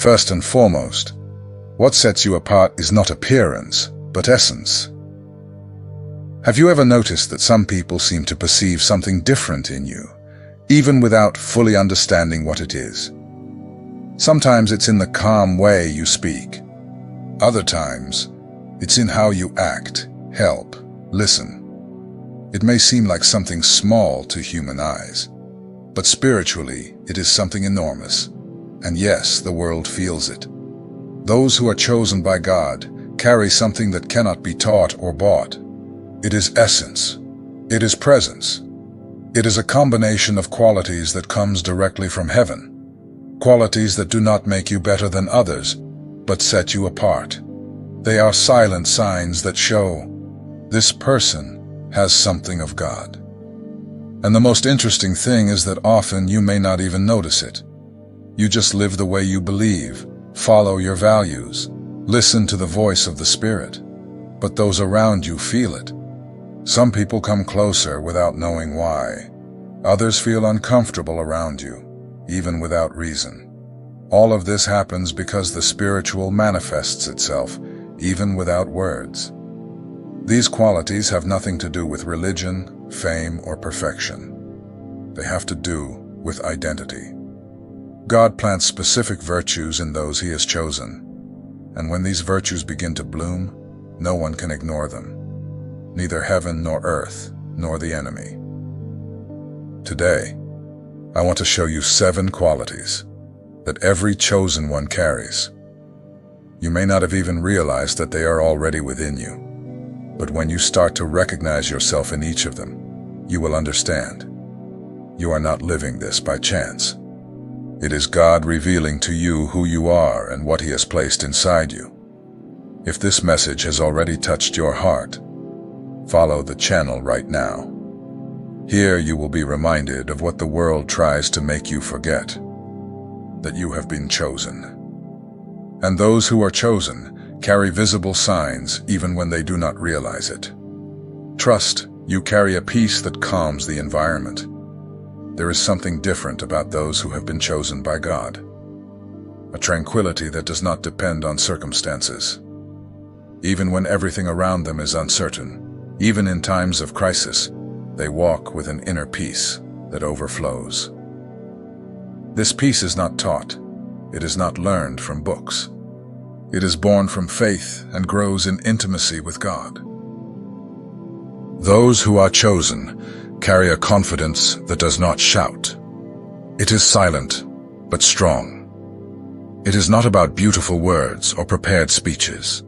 First and foremost, what sets you apart is not appearance, but essence. Have you ever noticed that some people seem to perceive something different in you, even without fully understanding what it is? Sometimes it's in the calm way you speak. Other times, it's in how you act, help, listen. It may seem like something small to human eyes, but spiritually, it is something enormous. And yes, the world feels it. Those who are chosen by God carry something that cannot be taught or bought. It is essence. It is presence. It is a combination of qualities that comes directly from heaven. Qualities that do not make you better than others, but set you apart. They are silent signs that show this person has something of God. And the most interesting thing is that often you may not even notice it. You just live the way you believe, follow your values, listen to the voice of the Spirit. But those around you feel it. Some people come closer without knowing why. Others feel uncomfortable around you, even without reason. All of this happens because the spiritual manifests itself, even without words. These qualities have nothing to do with religion, fame, or perfection. They have to do with identity. God plants specific virtues in those He has chosen, and when these virtues begin to bloom, no one can ignore them. Neither heaven nor earth, nor the enemy. Today, I want to show you 7 qualities that every chosen one carries. You may not have even realized that they are already within you, but when you start to recognize yourself in each of them, you will understand. You are not living this by chance. It is God revealing to you who you are and what He has placed inside you. If this message has already touched your heart, follow the channel right now. Here you will be reminded of what the world tries to make you forget, that you have been chosen. And those who are chosen carry visible signs even when they do not realize it. Trust, you carry a peace that calms the environment. There is something different about those who have been chosen by God. A tranquility that does not depend on circumstances. Even when everything around them is uncertain, even in times of crisis, they walk with an inner peace that overflows. This peace is not taught. It is not learned from books. It is born from faith and grows in intimacy with God. Those who are chosen carry a confidence that does not shout. It is silent, but strong. It is not about beautiful words or prepared speeches.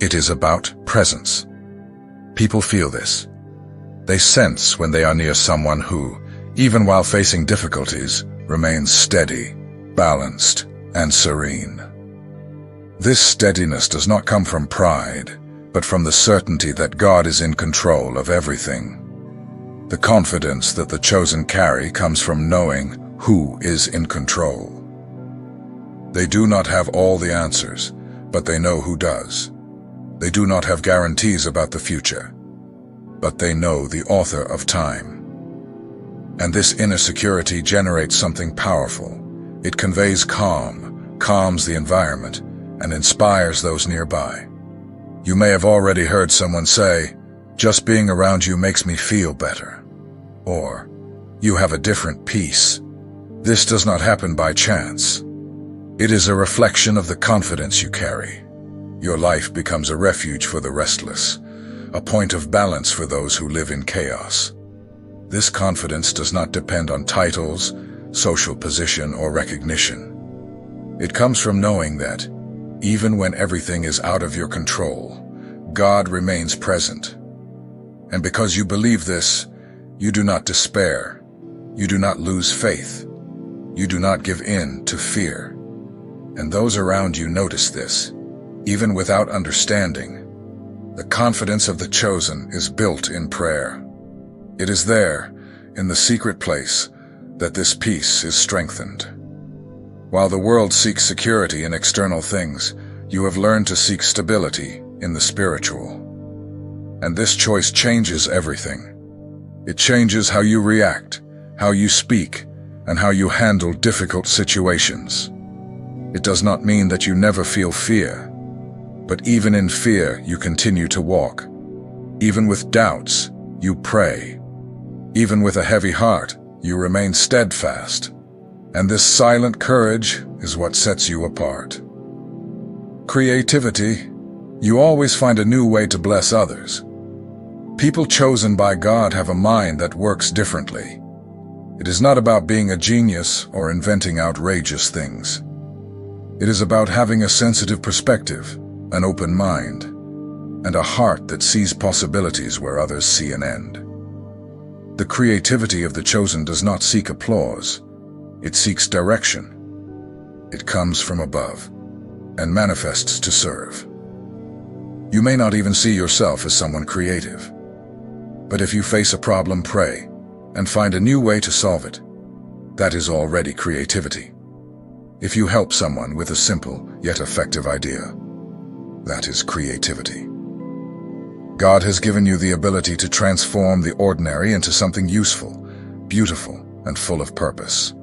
It is about presence. People feel this. They sense when they are near someone who, even while facing difficulties, remains steady, balanced, and serene. This steadiness does not come from pride, but from the certainty that God is in control of everything. The confidence that the chosen carry comes from knowing who is in control. They do not have all the answers, but they know who does. They do not have guarantees about the future, but they know the author of time. And this inner security generates something powerful. It conveys calm, calms the environment, and inspires those nearby. You may have already heard someone say, "Just being around you makes me feel better." Or, "You have a different peace." This does not happen by chance. It is a reflection of the confidence you carry. Your life becomes a refuge for the restless, a point of balance for those who live in chaos. This confidence does not depend on titles, social position, or recognition. It comes from knowing that, even when everything is out of your control, God remains present. And because you believe this, you do not despair. You do not lose faith. You do not give in to fear. And those around you notice this, even without understanding. The confidence of the chosen is built in prayer. It is there, in the secret place, that this peace is strengthened. While the world seeks security in external things, you have learned to seek stability in the spiritual. And this choice changes everything. It changes how you react, how you speak, and how you handle difficult situations. It does not mean that you never feel fear, but even in fear, you continue to walk. Even with doubts, you pray. Even with a heavy heart, you remain steadfast. And this silent courage is what sets you apart. Creativity. You always find a new way to bless others. People chosen by God have a mind that works differently. It is not about being a genius or inventing outrageous things. It is about having a sensitive perspective, an open mind, and a heart that sees possibilities where others see an end. The creativity of the chosen does not seek applause. It seeks direction. It comes from above and manifests to serve. You may not even see yourself as someone creative, but if you face a problem, pray and find a new way to solve it. That is already creativity. If you help someone with a simple yet effective idea, that is creativity. God has given you the ability to transform the ordinary into something useful, beautiful, and full of purpose.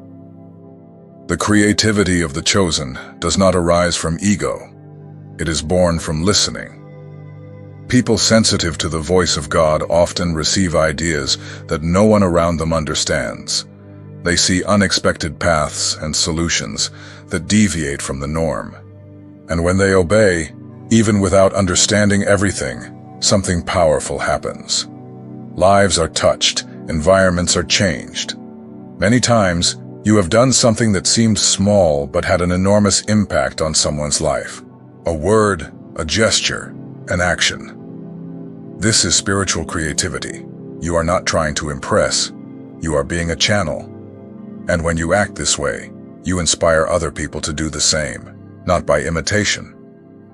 The creativity of the chosen does not arise from ego. It is born from listening. People sensitive to the voice of God often receive ideas that no one around them understands. They see unexpected paths and solutions that deviate from the norm. And when they obey, even without understanding everything, something powerful happens. Lives are touched, environments are changed. Many times, you have done something that seemed small but had an enormous impact on someone's life. A word, a gesture, an action. This is spiritual creativity. You are not trying to impress. You are being a channel. And when you act this way, you inspire other people to do the same, not by imitation,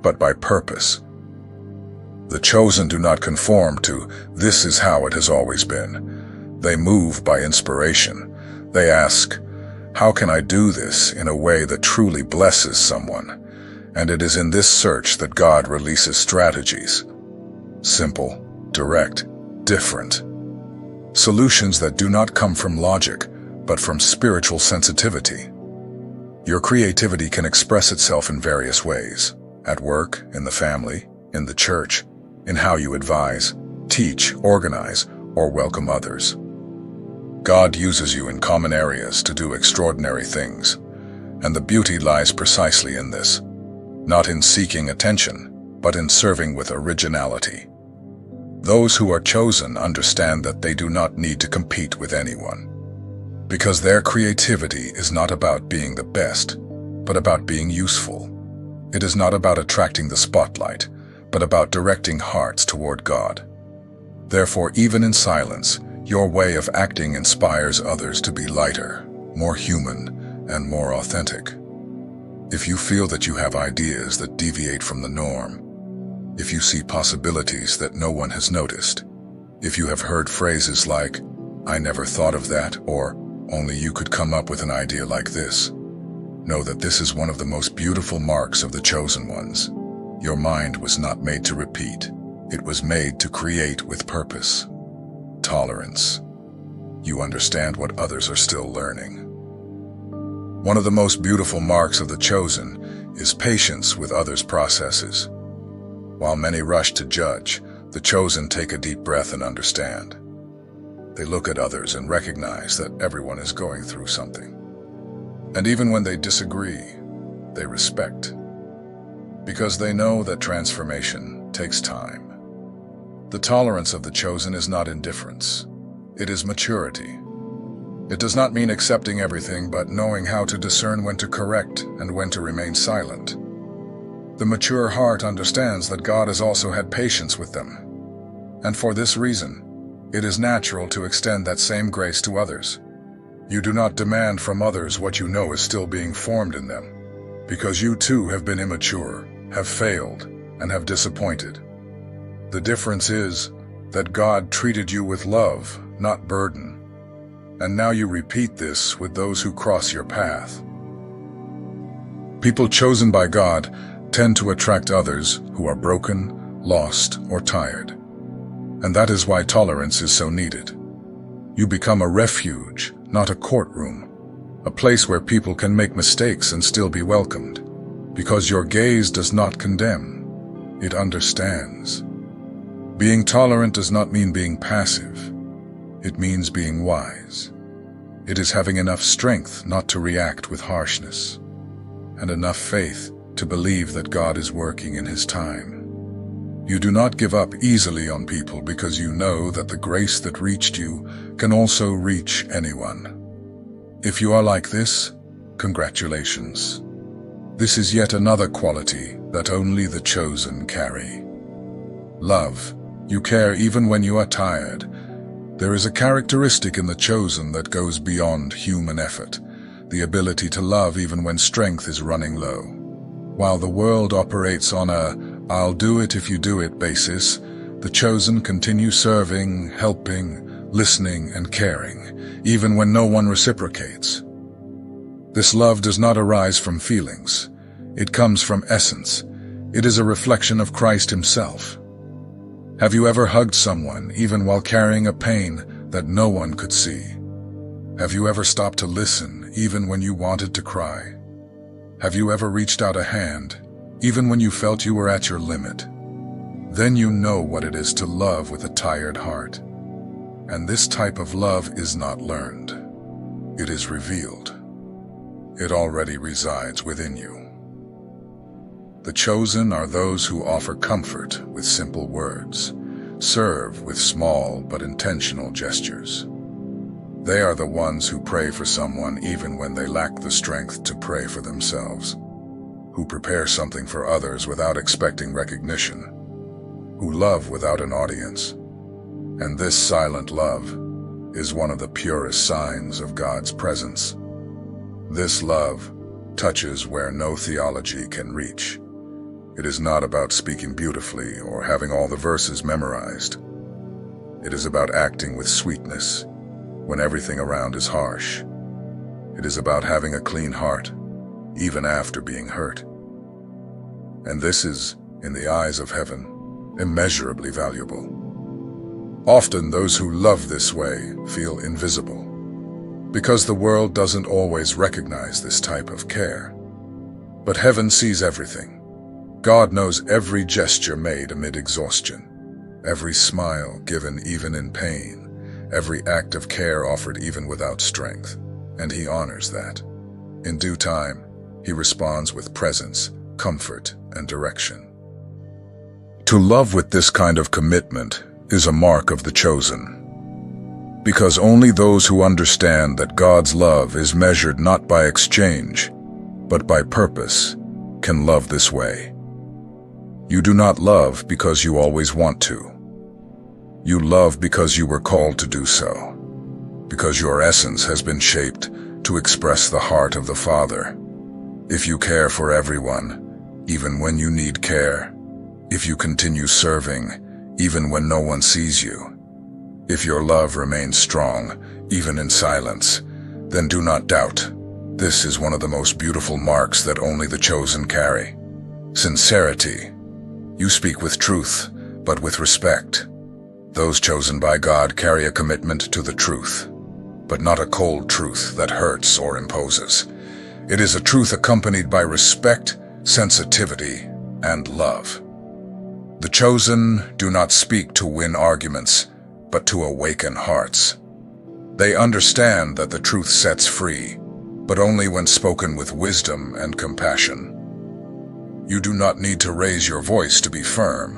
but by purpose. The chosen do not conform to "this is how it has always been." They move by inspiration. They ask, "How can I do this in a way that truly blesses someone?" And it is in this search that God releases strategies. Simple, direct, different. Solutions that do not come from logic, but from spiritual sensitivity. Your creativity can express itself in various ways. At work, in the family, in the church, in how you advise, teach, organize, or welcome others. God uses you in common areas to do extraordinary things, and the beauty lies precisely in this, not in seeking attention, but in serving with originality. Those who are chosen understand that they do not need to compete with anyone, because their creativity is not about being the best, but about being useful. It is not about attracting the spotlight, but about directing hearts toward God. Therefore, even in silence, your way of acting inspires others to be lighter, more human, and more authentic. If you feel that you have ideas that deviate from the norm, if you see possibilities that no one has noticed, if you have heard phrases like, "I never thought of that," or "Only you could come up with an idea like this," know that this is one of the most beautiful marks of the chosen ones. Your mind was not made to repeat. It was made to create with purpose. Tolerance. You understand what others are still learning. One of the most beautiful marks of the chosen is patience with others' processes. While many rush to judge, the chosen take a deep breath and understand. They look at others and recognize that everyone is going through something. And even when they disagree, they respect, because they know that transformation takes time. The tolerance of the chosen is not indifference. It is maturity. It does not mean accepting everything, but knowing how to discern when to correct and when to remain silent. The mature heart understands that God has also had patience with them. And for this reason, it is natural to extend that same grace to others. You do not demand from others what you know is still being formed in them, because you too have been immature, have failed, and have disappointed. The difference is that God treated you with love, not burden. And now you repeat this with those who cross your path. People chosen by God tend to attract others who are broken, lost, or tired. And that is why tolerance is so needed. You become a refuge, not a courtroom, a place where people can make mistakes and still be welcomed. Because your gaze does not condemn, it understands. Being tolerant does not mean being passive. It means being wise. It is having enough strength not to react with harshness, and enough faith to believe that God is working in His time. You do not give up easily on people because you know that the grace that reached you can also reach anyone. If you are like this, congratulations. This is yet another quality that only the chosen carry. Love. You care even when you are tired. There is a characteristic in the chosen that goes beyond human effort, the ability to love even when strength is running low. While the world operates on a "I'll do it if you do it" basis, the chosen continue serving, helping, listening, and caring, even when no one reciprocates. This love does not arise from feelings. It comes from essence. It is a reflection of Christ Himself. Have you ever hugged someone even while carrying a pain that no one could see? Have you ever stopped to listen even when you wanted to cry? Have you ever reached out a hand even when you felt you were at your limit? Then you know what it is to love with a tired heart. And this type of love is not learned. It is revealed. It already resides within you. The chosen are those who offer comfort with simple words, serve with small but intentional gestures. They are the ones who pray for someone even when they lack the strength to pray for themselves, who prepare something for others without expecting recognition, who love without an audience. And this silent love is one of the purest signs of God's presence. This love touches where no theology can reach. It is not about speaking beautifully or having all the verses memorized. It is about acting with sweetness when everything around is harsh. It is about having a clean heart, even after being hurt. And this is, in the eyes of heaven, immeasurably valuable. Often those who love this way feel invisible, because the world doesn't always recognize this type of care. But heaven sees everything. God knows every gesture made amid exhaustion, every smile given even in pain, every act of care offered even without strength, and He honors that. In due time, He responds with presence, comfort, and direction. To love with this kind of commitment is a mark of the chosen, because only those who understand that God's love is measured not by exchange, but by purpose, can love this way. You do not love because you always want to. You love because you were called to do so, because your essence has been shaped to express the heart of the Father. If you care for everyone, even when you need care, if you continue serving, even when no one sees you, if your love remains strong, even in silence, then do not doubt. This is one of the most beautiful marks that only the chosen carry. Sincerity. You speak with truth, but with respect. Those chosen by God carry a commitment to the truth, but not a cold truth that hurts or imposes. It is a truth accompanied by respect, sensitivity, and love. The chosen do not speak to win arguments, but to awaken hearts. They understand that the truth sets free, but only when spoken with wisdom and compassion. You do not need to raise your voice to be firm.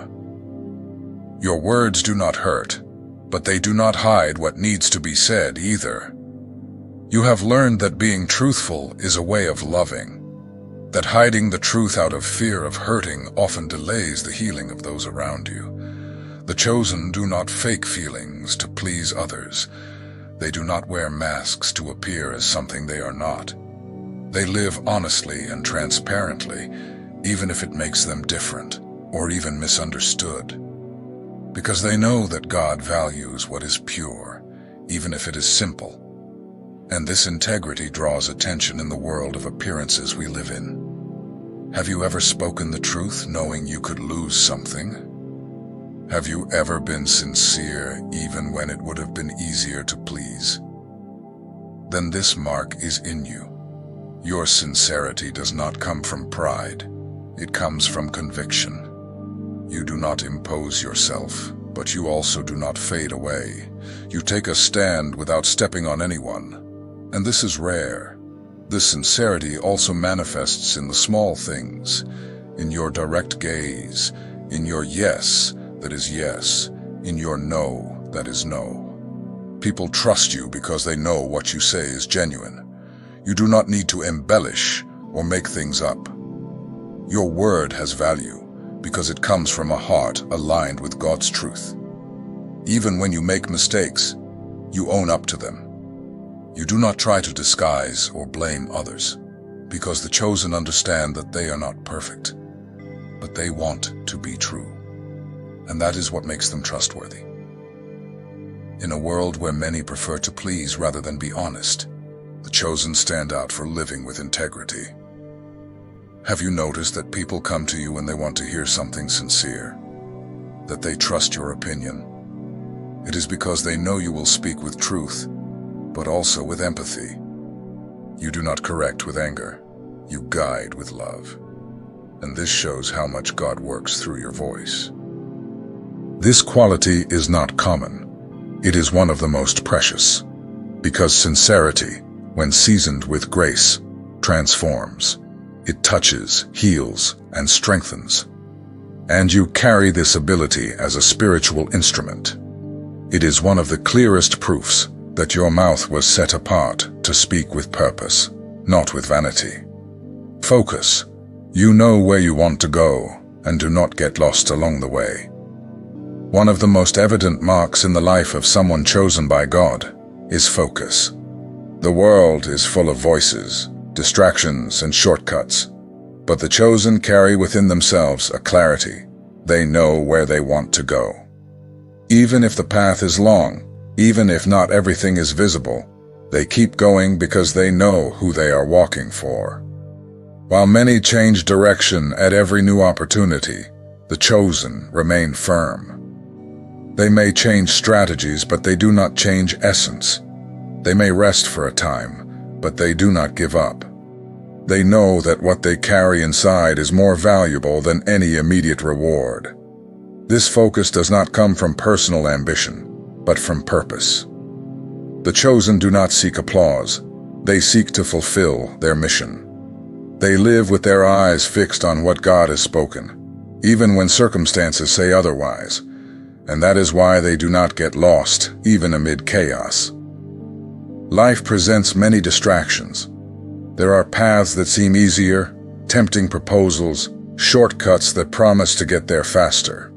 Your words do not hurt, but they do not hide what needs to be said either. You have learned that being truthful is a way of loving, that hiding the truth out of fear of hurting often delays the healing of those around you. The chosen do not fake feelings to please others. They do not wear masks to appear as something they are not. They live honestly and transparently, even if it makes them different or even misunderstood, because they know that God values what is pure, even if it is simple. And this integrity draws attention in the world of appearances we live in. Have you ever spoken the truth knowing you could lose something? Have you ever been sincere even when it would have been easier to please? Then this mark is in you. Your sincerity does not come from pride. It comes from conviction. You do not impose yourself, but you also do not fade away. You take a stand without stepping on anyone. And this is rare. This sincerity also manifests in the small things, in your direct gaze, in your yes that is yes, in your no that is no. People trust you because they know what you say is genuine. You do not need to embellish or make things up. Your word has value because it comes from a heart aligned with God's truth. Even when you make mistakes, you own up to them. You do not try to disguise or blame others, because the chosen understand that they are not perfect, but they want to be true. And that is what makes them trustworthy. In a world where many prefer to please rather than be honest, the chosen stand out for living with integrity. Have you noticed that people come to you when they want to hear something sincere? That they trust your opinion? It is because they know you will speak with truth, but also with empathy. You do not correct with anger. You guide with love. And this shows how much God works through your voice. This quality is not common. It is one of the most precious, because sincerity, when seasoned with grace, transforms. It touches, heals, and strengthens. And you carry this ability as a spiritual instrument. It is one of the clearest proofs that your mouth was set apart to speak with purpose, not with vanity. Focus. You know where you want to go, and do not get lost along the way. One of the most evident marks in the life of someone chosen by God is focus. The world is full of voices, distractions, and shortcuts, but the chosen carry within themselves a clarity. They know where they want to go. Even if the path is long, even if not everything is visible, they keep going because they know who they are walking for. While many change direction at every new opportunity, the chosen remain firm. They may change strategies, but they do not change essence. They may rest for a time, but they do not give up. They know that what they carry inside is more valuable than any immediate reward. This focus does not come from personal ambition, but from purpose. The chosen do not seek applause. They seek to fulfill their mission. They live with their eyes fixed on what God has spoken, even when circumstances say otherwise, and that is why they do not get lost, even amid chaos. Life presents many distractions. There are paths that seem easier, tempting proposals, shortcuts that promise to get there faster.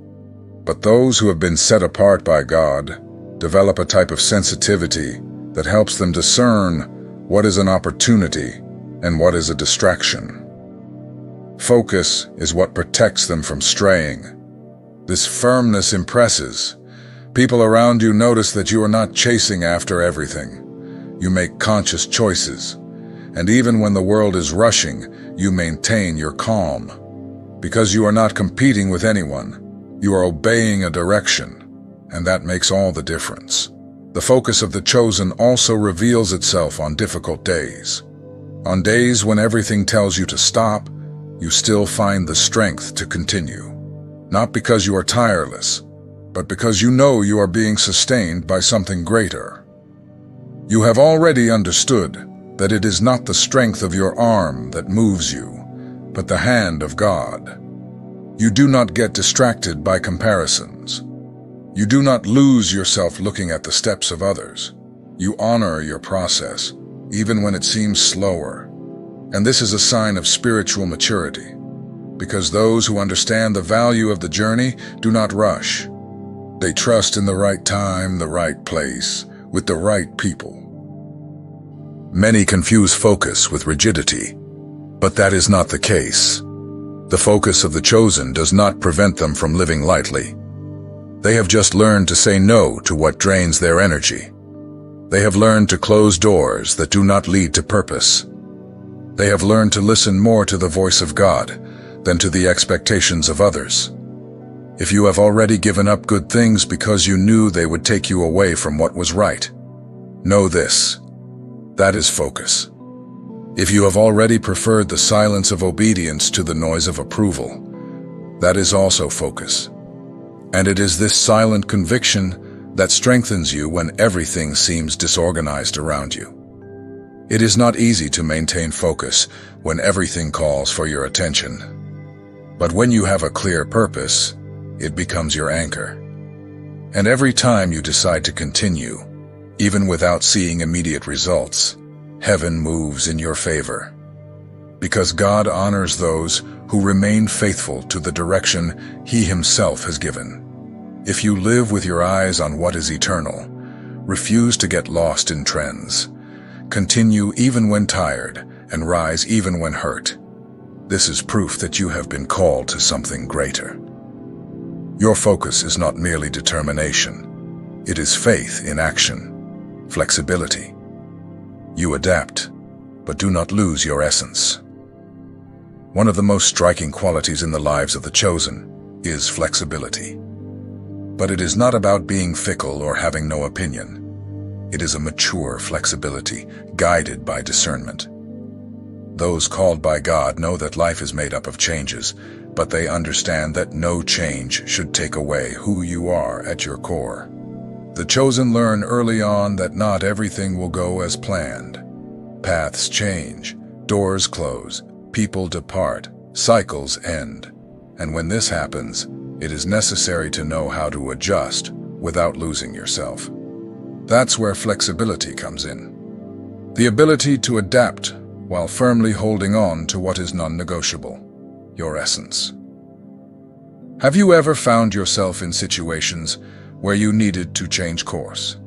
But those who have been set apart by God develop a type of sensitivity that helps them discern what is an opportunity and what is a distraction. Focus is what protects them from straying. This firmness impresses. People around you notice that you are not chasing after everything. You make conscious choices, and even when the world is rushing, you maintain your calm. Because you are not competing with anyone, you are obeying a direction, and that makes all the difference. The focus of the chosen also reveals itself on difficult days. On days when everything tells you to stop, you still find the strength to continue. Not because you are tireless, but because you know you are being sustained by something greater. You have already understood that it is not the strength of your arm that moves you, but the hand of God. You do not get distracted by comparisons. You do not lose yourself looking at the steps of others. You honor your process, even when it seems slower. And this is a sign of spiritual maturity, because those who understand the value of the journey do not rush. They trust in the right time, the right place, with the right people. Many confuse focus with rigidity, but that is not the case. The focus of the chosen does not prevent them from living lightly. They have just learned to say no to what drains their energy. They have learned to close doors that do not lead to purpose. They have learned to listen more to the voice of God than to the expectations of others. If you have already given up good things because you knew they would take you away from what was right, know this: that is focus. If you have already preferred the silence of obedience to the noise of approval, that is also focus. And it is this silent conviction that strengthens you when everything seems disorganized around you. It is not easy to maintain focus when everything calls for your attention. But when you have a clear purpose, it becomes your anchor. And every time you decide to continue, even without seeing immediate results, heaven moves in your favor. Because God honors those who remain faithful to the direction He Himself has given. If you live with your eyes on what is eternal, refuse to get lost in trends, continue even when tired, and rise even when hurt, this is proof that you have been called to something greater. Your focus is not merely determination. It is faith in action, flexibility. You adapt, but do not lose your essence. One of the most striking qualities in the lives of the chosen is flexibility. But it is not about being fickle or having no opinion. It is a mature flexibility, guided by discernment. Those called by God know that life is made up of changes, but they understand that no change should take away who you are at your core. The chosen learn early on that not everything will go as planned. Paths change, doors close, people depart, cycles end. And when this happens, it is necessary to know how to adjust without losing yourself. That's where flexibility comes in. The ability to adapt while firmly holding on to what is non-negotiable, your essence. Have you ever found yourself in situations where you needed to change course?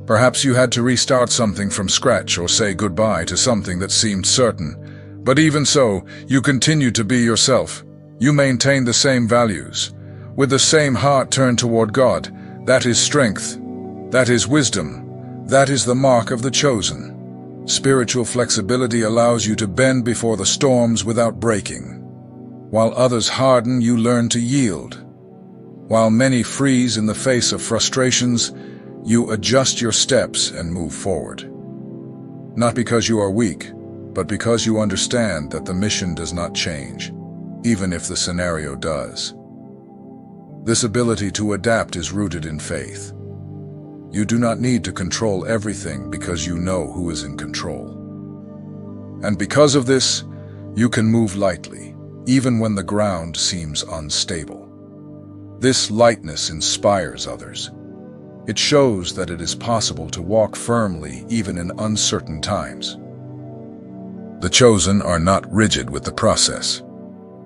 Perhaps you had to restart something from scratch or say goodbye to something that seemed certain. But even so, you continued to be yourself. You maintained the same values. With the same heart turned toward God. That is strength. That is wisdom. That is the mark of the chosen. Spiritual flexibility allows you to bend before the storms without breaking. While others harden, you learn to yield. While many freeze in the face of frustrations, you adjust your steps and move forward. Not because you are weak, but because you understand that the mission does not change, even if the scenario does. This ability to adapt is rooted in faith. You do not need to control everything because you know who is in control. And because of this, you can move lightly, even when the ground seems unstable. This lightness inspires others. It shows that it is possible to walk firmly even in uncertain times. The chosen are not rigid with the process.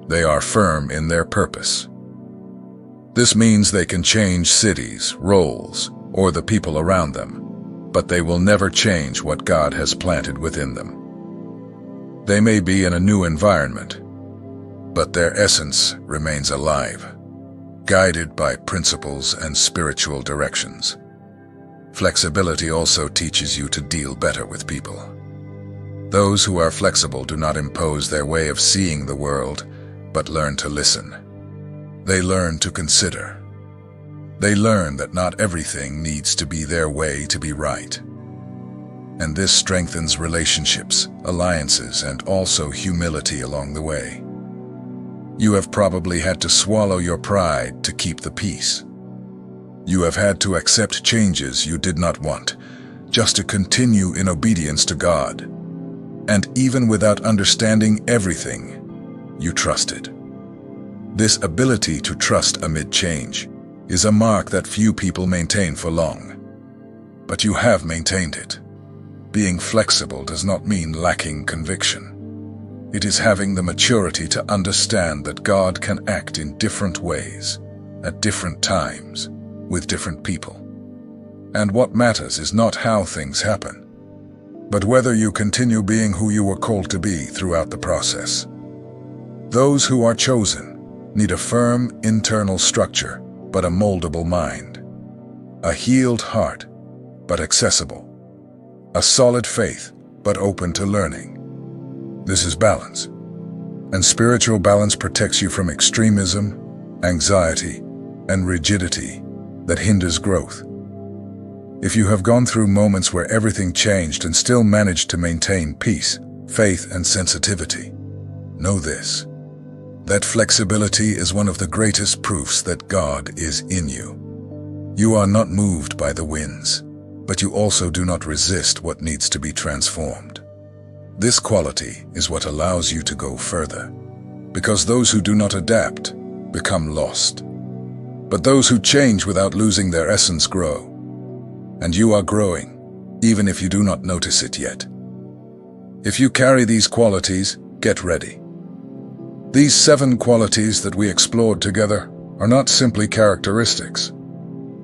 They are firm in their purpose. This means they can change cities, roles, or the people around them, but they will never change what God has planted within them. They may be in a new environment, but their essence remains alive, guided by principles and spiritual directions. Flexibility also teaches you to deal better with people. Those who are flexible do not impose their way of seeing the world, but learn to listen. They learn to consider. They learn that not everything needs to be their way to be right. And this strengthens relationships, alliances, and also humility along the way. You have probably had to swallow your pride to keep the peace. You have had to accept changes you did not want, just to continue in obedience to God. And even without understanding everything, you trusted. This ability to trust amid change is a mark that few people maintain for long. But you have maintained it. Being flexible does not mean lacking conviction. It is having the maturity to understand that God can act in different ways, at different times, with different people. And what matters is not how things happen, but whether you continue being who you were called to be throughout the process. Those who are chosen need a firm internal structure, but a moldable mind. A healed heart, but accessible. A solid faith, but open to learning. This is balance. And spiritual balance protects you from extremism, anxiety, and rigidity that hinders growth. If you have gone through moments where everything changed and still managed to maintain peace, faith, and sensitivity. Know this, that flexibility is one of the greatest proofs that God is in you. You are not moved by the winds, but you also do not resist what needs to be transformed. This quality is what allows you to go further, because those who do not adapt become lost. But those who change without losing their essence grow. And you are growing, even if you do not notice it yet. If you carry these qualities, get ready. These 7 qualities that we explored together are not simply characteristics.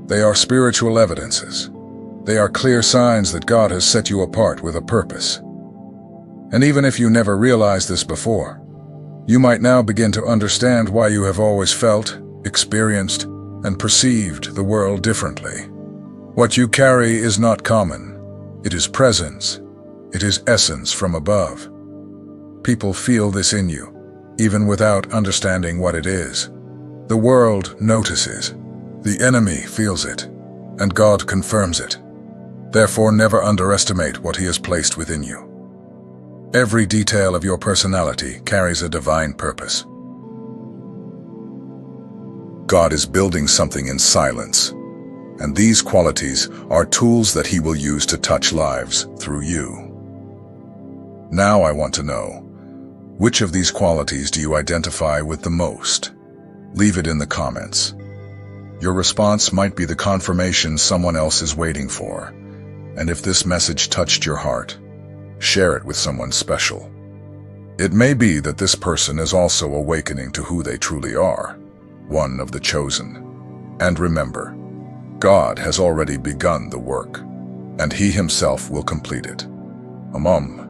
They are spiritual evidences. They are clear signs that God has set you apart with a purpose. And even if you never realized this before, you might now begin to understand why you have always felt, experienced, and perceived the world differently. What you carry is not common. It is presence. It is essence from above. People feel this in you, even without understanding what it is. The world notices. The enemy feels it, and God confirms it. Therefore, never underestimate what He has placed within you. Every detail of your personality carries a divine purpose. God is building something in silence, and these qualities are tools that He will use to touch lives through you. Now I want to know, which of these qualities do you identify with the most? Leave it in the comments. Your response might be the confirmation someone else is waiting for, and if this message touched your heart, share it with someone special. It may be that this person is also awakening to who they truly are, one of the chosen. And remember, God has already begun the work, and He Himself will complete it. Amen.